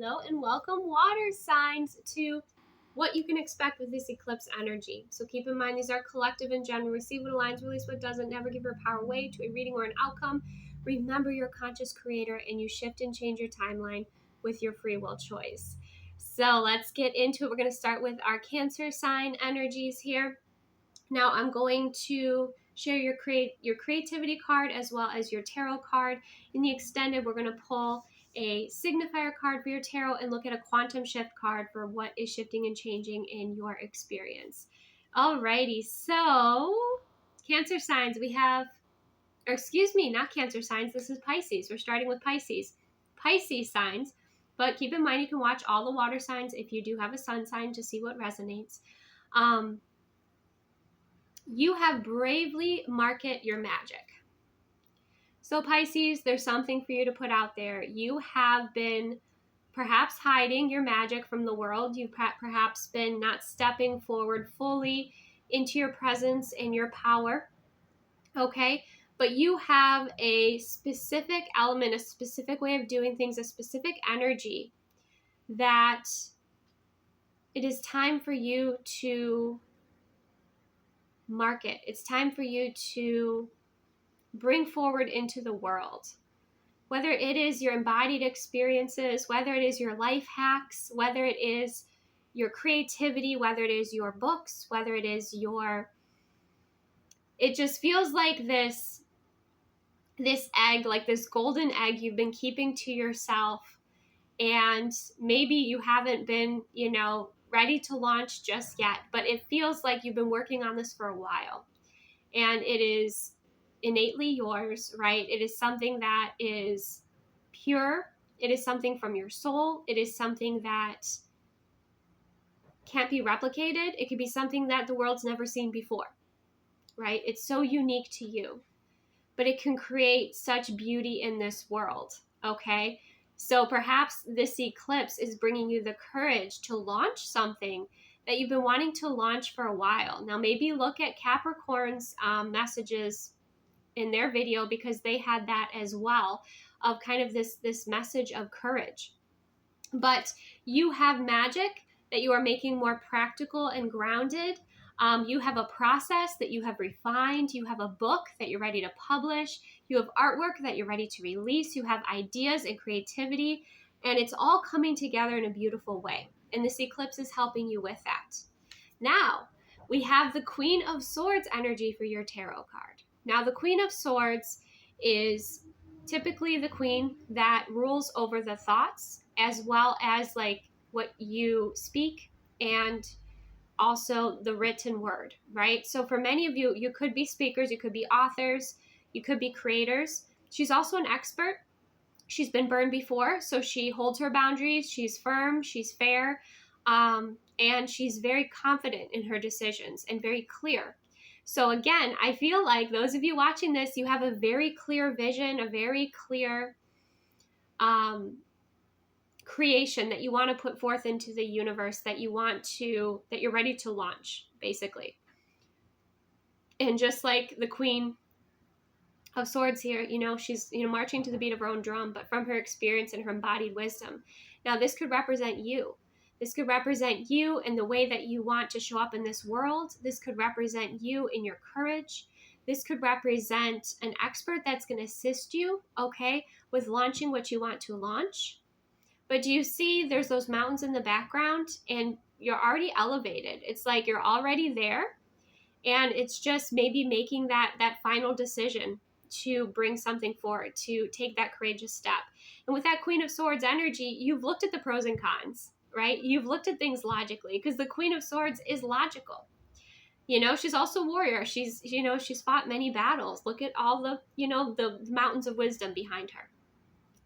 Hello and welcome, water signs, to what you can expect with this eclipse energy. So keep in mind, these are collective in general. Receive what aligns, release what doesn't. Never give your power away to a reading or an outcome. Remember, you're a conscious creator and you shift and change your timeline with your free will choice. So let's get into it. We're going to start with our Cancer sign energies here. Now I'm going to share your creativity card as well as your tarot card. In the extended, we're going to pull a signifier card for your tarot and look at a quantum shift card for what is shifting and changing in your experience. Alrighty, so Cancer signs, we have, or excuse me, not Cancer signs, this is Pisces. We're starting with Pisces. Pisces signs, but keep in mind you can watch all the water signs if you do have a sun sign to see what resonates. You have bravely market your magic. So Pisces, there's something for you to put out there. You have been perhaps hiding your magic from the world. You've perhaps been not stepping forward fully into your presence and your power. Okay? But you have a specific element, a specific way of doing things, a specific energy that it is time for you to market. It's time for you to bring forward into the world. Whether it is your embodied experiences, whether it is your life hacks, whether it is your creativity, whether it is your books, whether it is your, it just feels like this egg, like this golden egg you've been keeping to yourself, and maybe you haven't been, ready to launch just yet, but it feels like you've been working on this for a while, and it is innately yours, right? It is something that is pure. It is something from your soul. It is something that can't be replicated. It could be something that the world's never seen before, right? It's so unique to you, but it can create such beauty in this world, okay? So perhaps this eclipse is bringing you the courage to launch something that you've been wanting to launch for a while. Now, maybe look at Capricorn's messages in their video, because they had that as well, of kind of this message of courage. But you have magic that you are making more practical and grounded. You have a process that you have refined. You have a book that you're ready to publish. You have artwork that you're ready to release. You have ideas and creativity, and it's all coming together in a beautiful way. And this eclipse is helping you with that. Now, we have the Queen of Swords energy for your tarot card. Now, the Queen of Swords is typically the queen that rules over the thoughts, as well as like what you speak and also the written word, right? So for many of you, you could be speakers, you could be authors, you could be creators. She's also an expert. She's been burned before, so she holds her boundaries. She's firm, she's fair, and she's very confident in her decisions and very clear. So again, I feel like those of you watching this, you have a very clear vision, a very clear creation that you want to put forth into the universe, that you're ready to launch, basically. And just like the Queen of Swords here, she's, marching to the beat of her own drum, but from her experience and her embodied wisdom. Now, this could represent you. This could represent you in the way that you want to show up in this world. This could represent you in your courage. This could represent an expert that's going to assist you, okay, with launching what you want to launch. But do you see there's those mountains in the background, and you're already elevated? It's like you're already there, and it's just maybe making that final decision to bring something forward, to take that courageous step. And with that Queen of Swords energy, you've looked at the pros and cons, right? You've looked at things logically, because the Queen of Swords is logical. She's also a warrior. She's fought many battles. Look at all the, the mountains of wisdom behind her.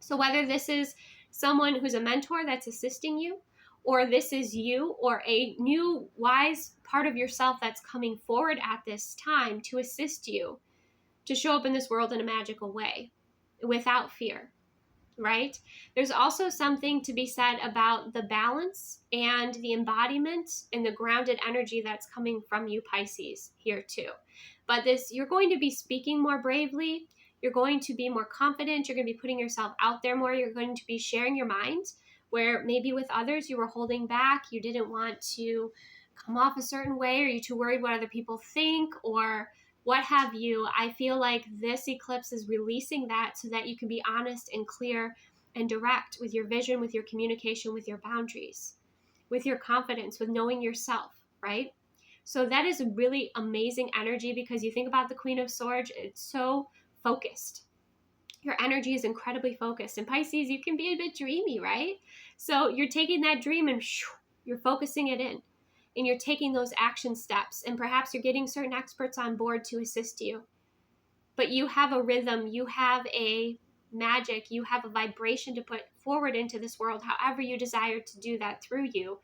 So whether this is someone who's a mentor that's assisting you, or this is you, or a new wise part of yourself that's coming forward at this time to assist you to show up in this world in a magical way without fear, right? There's also something to be said about the balance and the embodiment and the grounded energy that's coming from you, Pisces, here too. But you're going to be speaking more bravely. You're going to be more confident. You're going to be putting yourself out there more. You're going to be sharing your mind where maybe with others you were holding back, you didn't want to come off a certain way, or you're too worried what other people think, or what have you. I feel like this eclipse is releasing that so that you can be honest and clear and direct with your vision, with your communication, with your boundaries, with your confidence, with knowing yourself, right? So that is a really amazing energy, because you think about the Queen of Swords, it's so focused. Your energy is incredibly focused. In Pisces, you can be a bit dreamy, right? So you're taking that dream and you're focusing it in, and you're taking those action steps, and perhaps you're getting certain experts on board to assist you. But you have a rhythm, you have a magic, you have a vibration to put forward into this world, however you desire to do that, through you,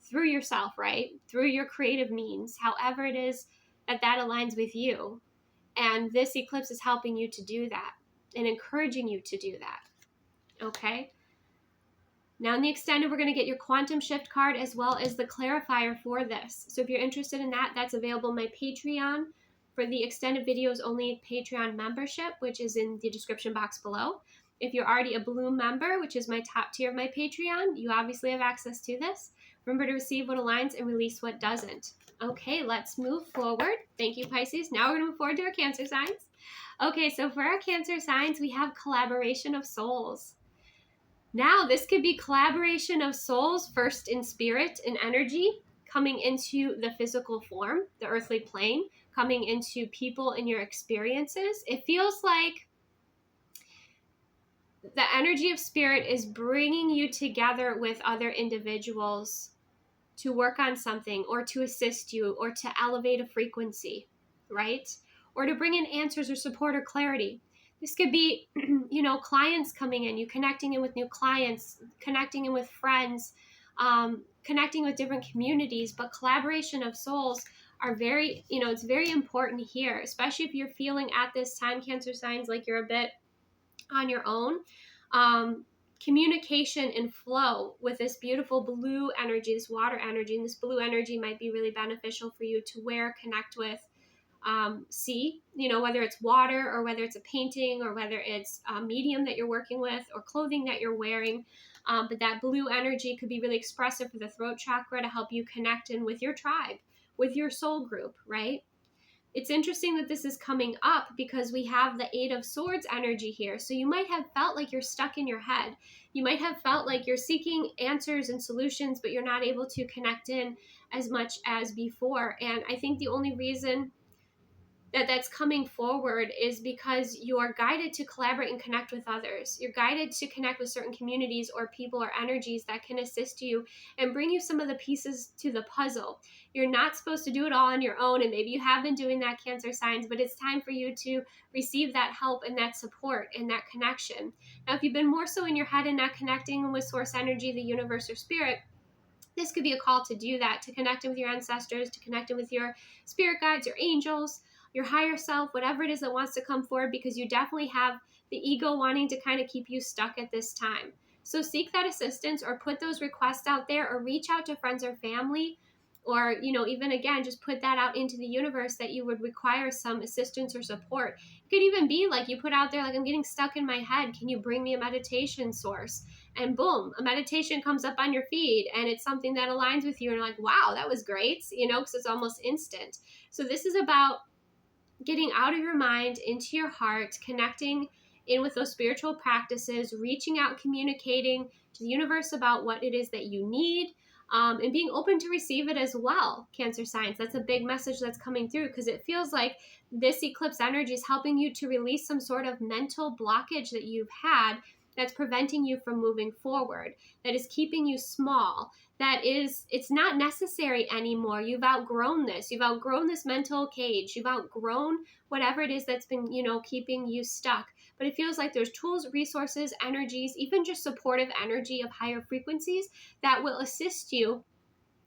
through yourself, right? Through your creative means, however it is that aligns with you. And this eclipse is helping you to do that and encouraging you to do that. Okay? Now in the extended, we're going to get your quantum shift card as well as the clarifier for this. So if you're interested in that, that's available on my Patreon. For the extended videos only, Patreon membership, which is in the description box below. If you're already a Blue member, which is my top tier of my Patreon, you obviously have access to this. Remember to receive what aligns and release what doesn't. Okay, let's move forward. Thank you, Pisces. Now we're going to move forward to our Cancer signs. Okay, so for our Cancer signs, we have collaboration of souls. Now, this could be collaboration of souls, first in spirit and energy, coming into the physical form, the earthly plane, coming into people and your experiences. It feels like the energy of spirit is bringing you together with other individuals to work on something, or to assist you, or to elevate a frequency, right? Or to bring in answers or support or clarity. This could be, clients coming in, you connecting in with new clients, connecting in with friends, connecting with different communities. But collaboration of souls are very, it's very important here, especially if you're feeling at this time, Cancer signs, like you're a bit on your own. Communication and flow with this beautiful blue energy, this water energy, and this blue energy might be really beneficial for you to connect with, see, whether it's water, or whether it's a painting, or whether it's a medium that you're working with, or clothing that you're wearing. But that blue energy could be really expressive for the throat chakra to help you connect in with your tribe, with your soul group, right? It's interesting that this is coming up because we have the Eight of Swords energy here. So you might have felt like you're stuck in your head. You might have felt like you're seeking answers and solutions, but you're not able to connect in as much as before. And I think the only reason that that's coming forward is because you are guided to collaborate and connect with others. You're guided to connect with certain communities or people or energies that can assist you and bring you some of the pieces to the puzzle. You're not supposed to do it all on your own, and maybe you have been doing that, Cancer signs, but it's time for you to receive that help and that support and that connection. Now, if you've been more so in your head and not connecting with source energy, the universe, or spirit, this could be a call to do that, to connect with your ancestors, to connect with your spirit guides, your angels, your higher self, whatever it is that wants to come forward, because you definitely have the ego wanting to kind of keep you stuck at this time. So seek that assistance, or put those requests out there, or reach out to friends or family, or, even again, just put that out into the universe that you would require some assistance or support. It could even be like you put out there, like, I'm getting stuck in my head. Can you bring me a meditation source? And boom, a meditation comes up on your feed, and it's something that aligns with you. And you're like, wow, that was great, because it's almost instant. So this is about getting out of your mind into your heart, connecting in with those spiritual practices, reaching out, communicating to the universe about what it is that you need, and being open to receive it as well, Cancer signs. That's a big message that's coming through, because it feels like this eclipse energy is helping you to release some sort of mental blockage that you've had that's preventing you from moving forward, that is keeping you small, it's not necessary anymore. You've outgrown this. You've outgrown this mental cage. You've outgrown whatever it is that's been, keeping you stuck. But it feels like there's tools, resources, energies, even just supportive energy of higher frequencies that will assist you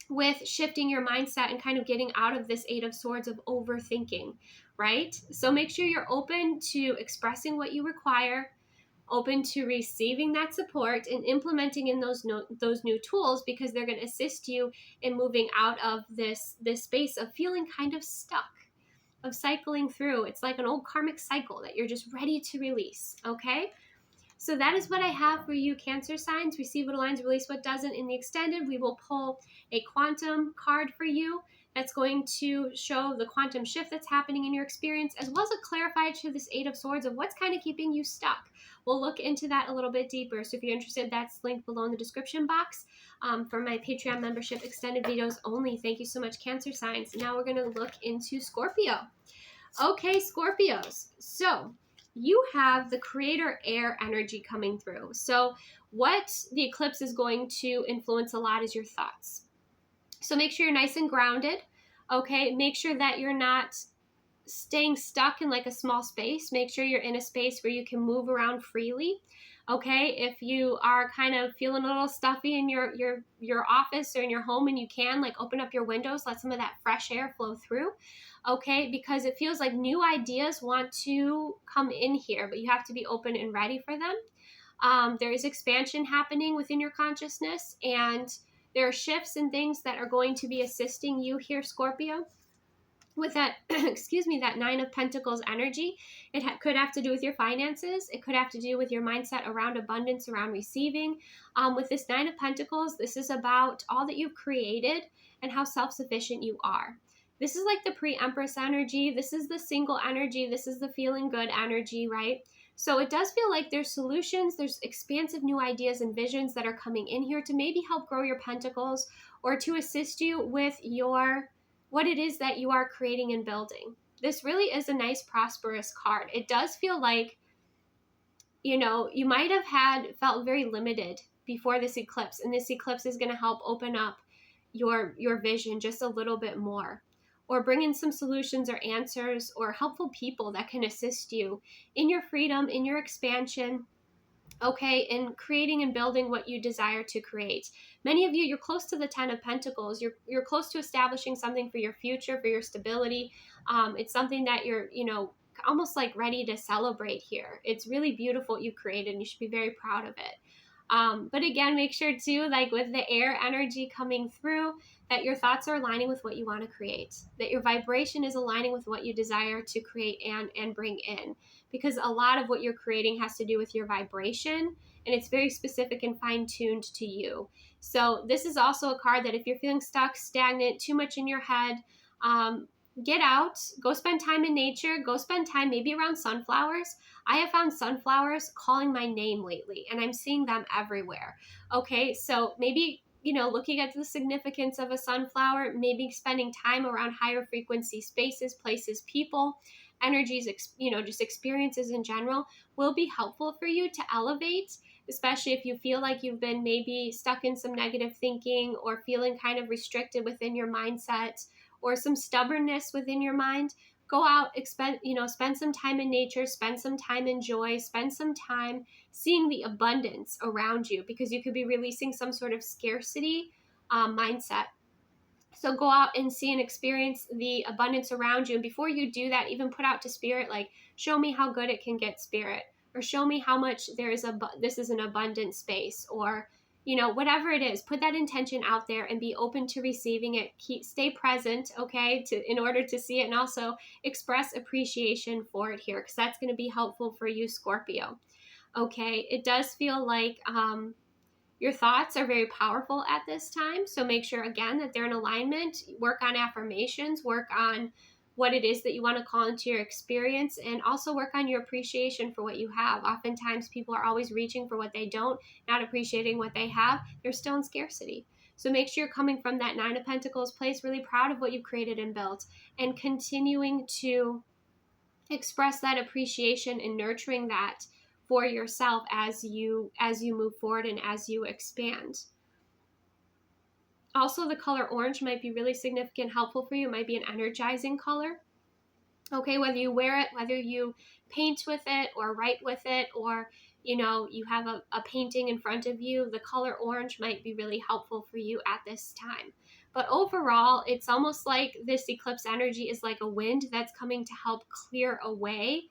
with shifting your mindset and kind of getting out of this Eight of Swords of overthinking, right? So make sure you're open to expressing what you require, open to receiving that support, and implementing in those new tools, because they're going to assist you in moving out of this space of feeling kind of stuck, of cycling through. It's like an old karmic cycle that you're just ready to release, okay? So that is what I have for you, Cancer signs. Receive what aligns, release what doesn't. In the extended, we will pull a quantum card for you that's going to show the quantum shift that's happening in your experience, as well as a clarifier to this Eight of Swords of what's kind of keeping you stuck. We'll look into that a little bit deeper. So if you're interested, that's linked below in the description box for my Patreon membership extended videos only. Thank you so much, Cancer signs. Now we're going to look into Scorpio. Okay, Scorpios. So you have the creator air energy coming through. So what the eclipse is going to influence a lot is your thoughts. So make sure you're nice and grounded. Okay, make sure that you're not staying stuck in like a small space. Make sure you're in a space where you can move around freely. Okay, if you are kind of feeling a little stuffy in your office or in your home and you can, like, open up your windows, let some of that fresh air flow through. Okay, because it feels like new ideas want to come in here, but you have to be open and ready for them. There is expansion happening within your consciousness, and there are shifts and things that are going to be assisting you here, Scorpio. With that, excuse me, that Nine of Pentacles energy, it could have to do with your finances. It could have to do with your mindset around abundance, around receiving. With this Nine of Pentacles, this is about all that you've created and how self-sufficient you are. This is like the pre-Empress energy. This is the single energy. This is the feeling good energy, right? So it does feel like there's solutions, there's expansive new ideas and visions that are coming in here to maybe help grow your pentacles or to assist you with what it is that you are creating and building. This really is a nice, prosperous card. It does feel like, you know, you might have felt very limited before this eclipse, and this eclipse is going to help open up your vision just a little bit more, or bring in some solutions or answers or helpful people that can assist you in your freedom, in your expansion, okay, in creating and building what you desire to create. Many of you, you're close to the Ten of Pentacles. You're close to establishing something for your future, for your stability. It's something that you're, you know, almost like ready to celebrate here. It's really beautiful what you created, and you should be very proud of it. But again, make sure too, like with the air energy coming through, that your thoughts are aligning with what you want to create, that your vibration is aligning with what you desire to create and bring in, because a lot of what you're creating has to do with your vibration, and it's very specific and fine-tuned to you. So this is also a card that if you're feeling stuck, stagnant, too much in your head, get out, go spend time in nature, go spend time maybe around sunflowers. I have found sunflowers calling my name lately, and I'm seeing them everywhere. Okay, so maybe, you know, looking at the significance of a sunflower, maybe spending time around higher frequency spaces, places, people, energies, you know, just experiences in general will be helpful for you to elevate, especially if you feel like you've been maybe stuck in some negative thinking or feeling kind of restricted within your mindset or some stubbornness within your mind. Go out, spend some time in nature, spend some time in joy, spend some time seeing the abundance around you, because you could be releasing some sort of scarcity mindset. So go out and see and experience the abundance around you. And before you do that, even put out to spirit, like, show me how good it can get, spirit, or show me how much this is an abundant space, or, you know, whatever it is, put that intention out there and be open to receiving it. Stay present, okay, in order to see it, and also express appreciation for it here, because that's going to be helpful for you, Scorpio. Okay, it does feel like your thoughts are very powerful at this time, so make sure, again, that they're in alignment. Work on affirmations, work on what it is that you want to call into your experience, and also work on your appreciation for what you have. Oftentimes, people are always reaching for what they don't, not appreciating what they have. They're still in scarcity. So make sure you're coming from that Nine of Pentacles place, really proud of what you've created and built, and continuing to express that appreciation and nurturing that for yourself as you move forward and as you expand. Also, the color orange might be really significant, helpful for you. It might be an energizing color. Okay, whether you wear it, whether you paint with it or write with it, or, you know, you have a painting in front of you, the color orange might be really helpful for you at this time. But overall, it's almost like this eclipse energy is like a wind that's coming to help clear away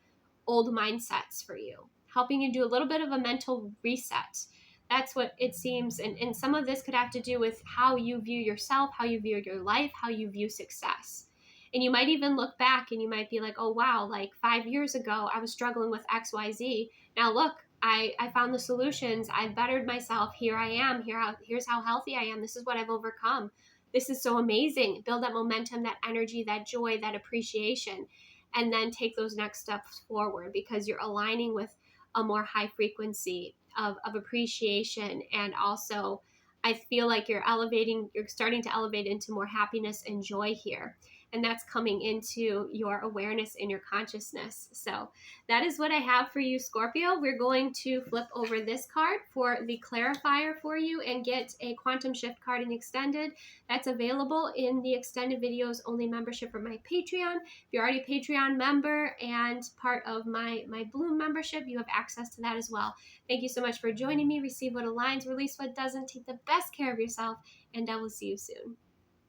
old mindsets for you, helping you do a little bit of a mental reset. That's what it seems. And some of this could have to do with how you view yourself, how you view your life, how you view success. And you might even look back and you might be like, oh, wow, like 5 years ago, I was struggling with XYZ. Now look, I found the solutions. I've bettered myself. Here I am. Here's how healthy I am. This is what I've overcome. This is so amazing. Build that momentum, that energy, that joy, that appreciation, and then take those next steps forward, because you're aligning with a more high frequency of appreciation. And also, I feel like you're starting to elevate into more happiness and joy here. And that's coming into your awareness and your consciousness. So that is what I have for you, Scorpio. We're going to flip over this card for the clarifier for you and get a quantum shift card in extended. That's available in the extended videos only membership for my Patreon. If you're already a Patreon member and part of my Bloom membership, you have access to that as well. Thank you so much for joining me. Receive what aligns, release what doesn't. Take the best care of yourself, and I will see you soon.